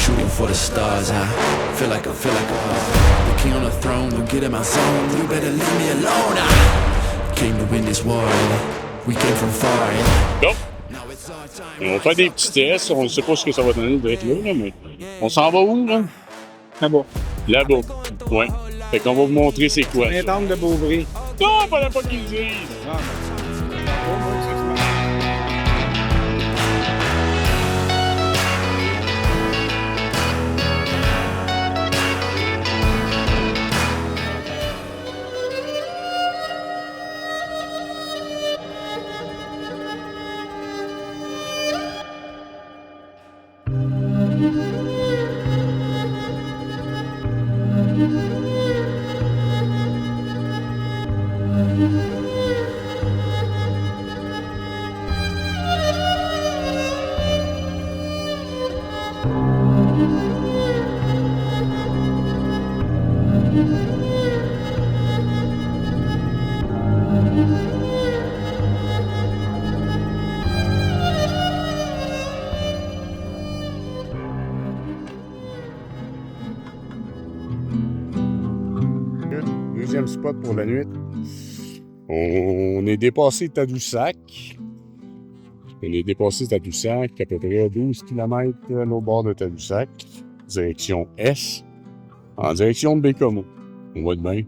shooting for the stars. I feel like the king on the throne. Don't get in my zone, you better leave me alone. I came to win this war, we came from far. Bon. On fait des petits tests, on ne sait pas ce que ça va donner d'être là, mais on s'en va où, là? Là-bas. Là-bas, ouais. Fait qu'on va vous montrer c'est quoi. Saint-Anne de Beauvry. Non, fallait pas qu'ils le disent! Deuxième spot pour la nuit. On est dépassé Tadoussac. On est dépassé Tadoussac, à peu près 12 km au bord de Tadoussac, direction S, en direction de Bécomo. On va être bien.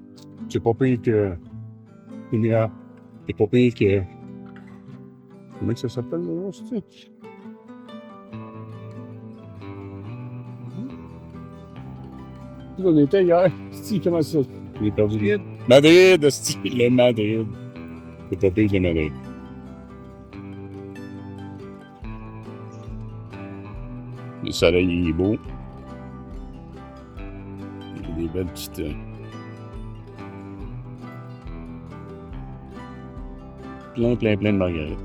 C'est pas pire que... C'est pas pire que... Comment que ça s'appelle, là, c'est-tu? On était hier. Comment ça? J'ai perdu. Madrid, le Madrid. C'est pas pire que le Madrid. Le soleil il est beau. Il y a des belles petites... plein de marguerites.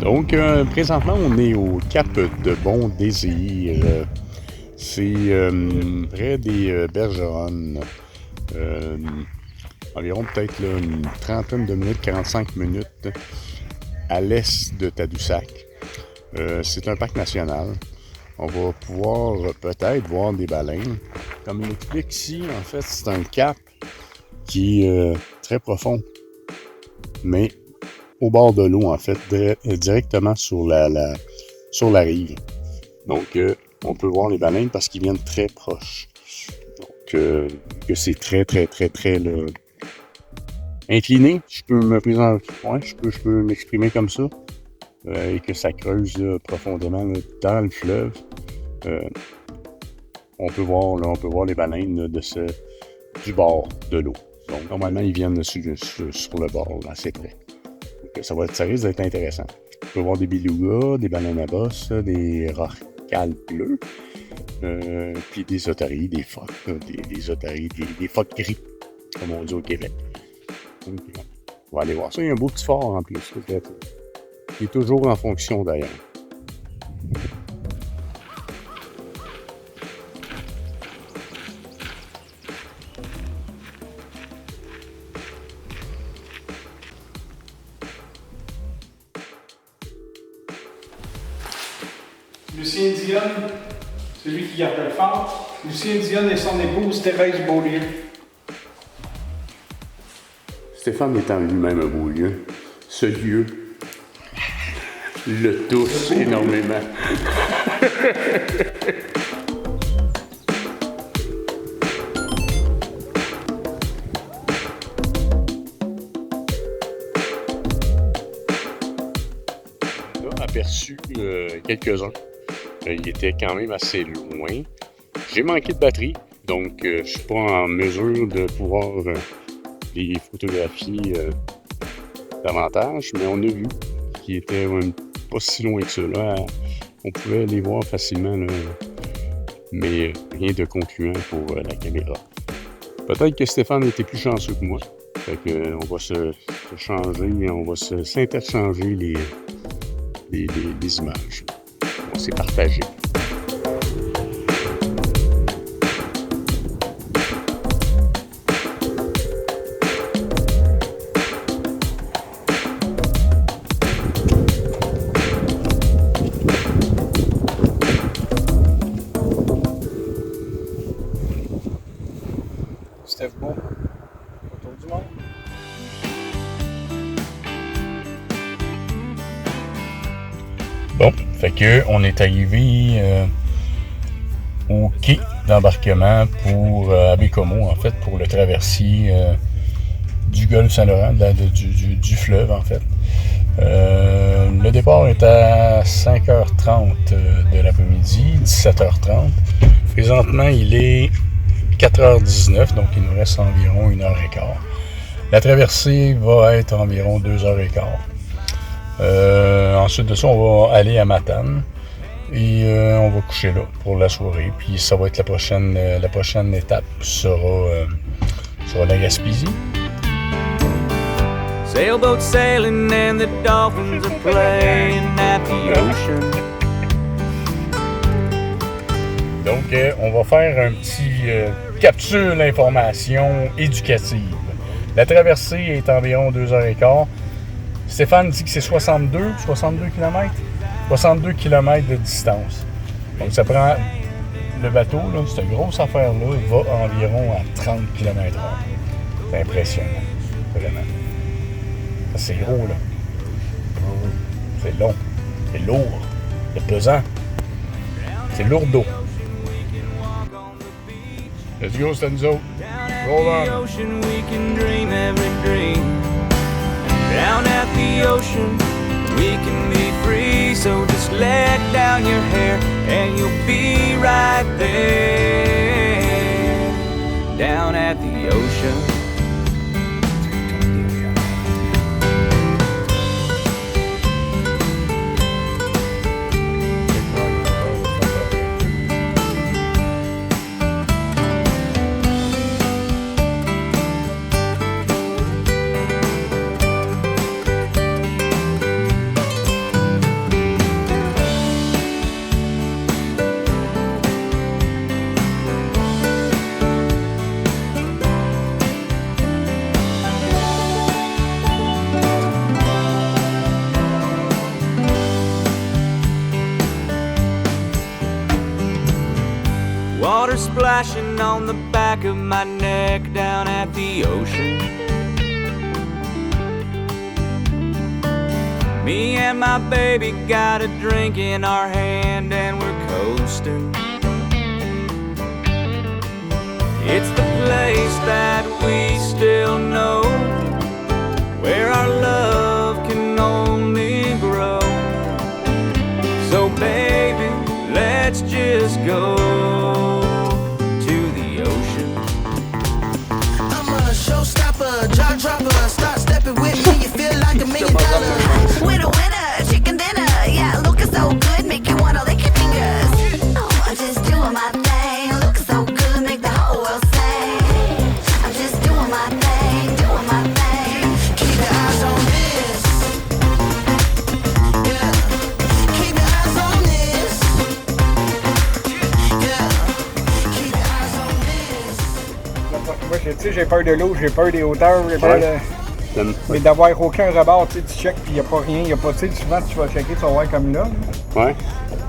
Donc, présentement, on est au Cap de Bon Désir. C'est près des Bergeronnes. Environ peut-être là, une trentaine de minutes, 45 minutes à l'est de Tadoussac. C'est un parc national. On va pouvoir peut-être voir des baleines. Comme il explique ici, en fait, c'est un cap qui est très profond, mais au bord de l'eau, en fait, directement sur la rive. Donc, on peut voir les baleines parce qu'ils viennent très proches. Donc, que c'est très là, incliné. Je peux me présenter, ouais, je peux m'exprimer comme ça. Et que ça creuse là, profondément là, dans le fleuve. On peut voir les baleines là, du bord de l'eau. Donc, normalement, ils viennent sur le bord, là, assez près. Ça risque d'être intéressant. On peut voir des belugas, des baleines à bosse, des rorquals bleus, puis des otaries, des phoques, des otaries, des phoques gris, comme on dit au Québec. Donc, on va aller voir ça. Il y a un beau petit fort en plus. Il est toujours en fonction d'ailleurs. Lucien Dionne, celui qui gardait le fort. Lucien Dionne et son épouse Thérèse Beaulieu. Stéphane étant lui-même un beau lieu. Ce lieu le touche énormément. aperçu quelques-uns. Il était quand même assez loin. J'ai manqué de batterie, donc je suis pas en mesure de pouvoir les photographier davantage, mais on a vu qu'ils étaient pas si loin que cela. On pouvait les voir facilement, là, mais rien de concluant pour la caméra. Peut-être que Stéphane était plus chanceux que moi. Fait que, on va se changer, on va s'interchanger les images. On s'est partagé. C'était beau. Autour du monde. Bon, fait que on est arrivé au quai d'embarquement pour à Bécomo, en fait, pour le traversier du golfe Saint-Laurent, du fleuve, en fait. Le départ est à 5h30 de l'après-midi, 17h30. Présentement, il est 4h19, donc il nous reste environ 1h15. La traversée va être environ 2h15. Ensuite de ça, on va aller à Matane et on va coucher là pour la soirée. Puis ça va être la prochaine étape sera la Gaspésie. Sailboat sailing and the dolphins are playing at the ocean. Donc, on va faire un petit capsule d'information éducative. La traversée est environ 2h15. Stéphane dit que c'est 62 km? 62 km de distance. Donc, ça prend le bateau, là, cette grosse affaire-là, va environ à 30 km/h. C'est impressionnant, vraiment. Ça, c'est gros, là. C'est long, c'est lourd, c'est pesant, c'est lourdeau. Let's go, Stenzo. Roll on. Down at the ocean, we can be free. So just let down your hair and you'll be right there. Down at the ocean. Water splashing on the back of my neck down at the ocean. Me and my baby got a drink in our hand and we're coasting. It's the place that we still know, where our love can only grow. So baby, let's just go to the ocean. I'm a showstopper, jaw dropper. Start stepping with me, you feel like $1 million. Winner, winner, chicken dinner. Yeah, looking so good, make you wanna lick your fingers. Oh, I'm just doing my thing, looking so good, make the whole world sing. I'm just doing my thing, doing my thing. Keep your eyes on this. Yeah, keep your eyes on this. Yeah, keep your eyes on this. Moi, tu sais, j'ai peur de l'eau, j'ai peur des hauteurs, j'ai peur de... Mais d'avoir aucun rebord, tu sais, tu checkes puis il n'y a pas rien, il n'y a pas, tu sais, souvent tu vas checker, tu vas voir comme là. Ouais.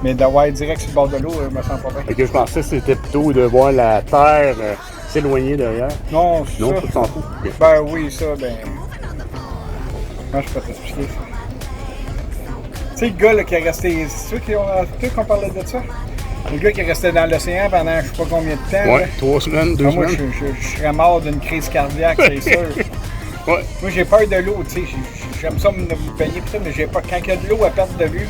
Mais d'avoir direct sur le bord de l'eau, je me sens pas bien. Fait que je pensais que c'était plutôt de voir la terre s'éloigner derrière. Non, Non, ça. tu t'en fous. Okay. Ben oui, ça, ben. Moi, je peux pas t'expliquer ça. Tu sais, le gars là, qui est resté. C'est sûr qu'on parlait de ça? Le gars qui est resté dans l'océan pendant je sais pas combien de temps. Ouais, là. 3 semaines, 2 Moi, semaines. je serais mort d'une crise cardiaque, c'est sûr. Ouais. Moi, j'ai peur de l'eau, tu sais. J'aime ça me baigner, tout ça, mais j'ai pas. Quand il y a de l'eau à perte de vue,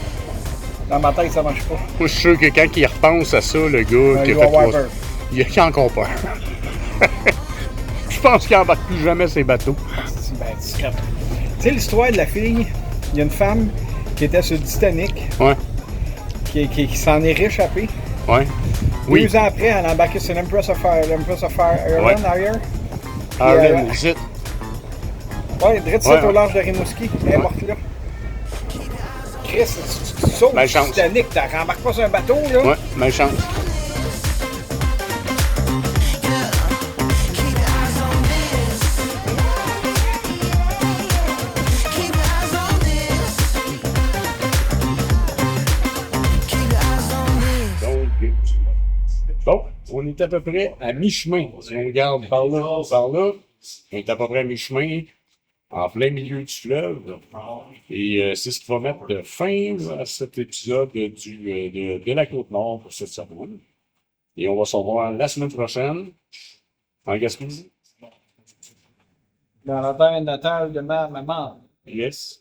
Dans ma tête, ça marche pas. Moi, je suis sûr que quand il repense à ça, le gars qui Il a va fait avoir 3... peur. Il a encore peur. Je pense qu'il n'embarque plus jamais ses bateaux. Ben, tu sais, l'histoire de la fille, il y a une femme qui était sur le Titanic, Ouais, qui s'en est réchappée. ouais. Oui, 2 ans après, elle a embarqué sur l'Empress of Ireland, Ouais. ailleurs. Aaron, zit. Ouais, direct Ouais, au ouais. large de Rimouski. Elle est morte là. Chris, tu sautes Ben, du chance. Titanic, tu rembarques pas sur un bateau, là. Ouais, malchance. Keep your eyes on this. Keep your eyes on this. Keep your eyes on this. Donc, bon, on est à peu près à mi-chemin. Si on regarde par là, on est à peu près à mi-chemin, en plein milieu du fleuve. Et c'est ce qui va mettre fin à cet épisode de la Côte-Nord pour cette semaine. Et on va se revoir la semaine prochaine en Gaspésie. Dans la terre natale de ma maman. Yes.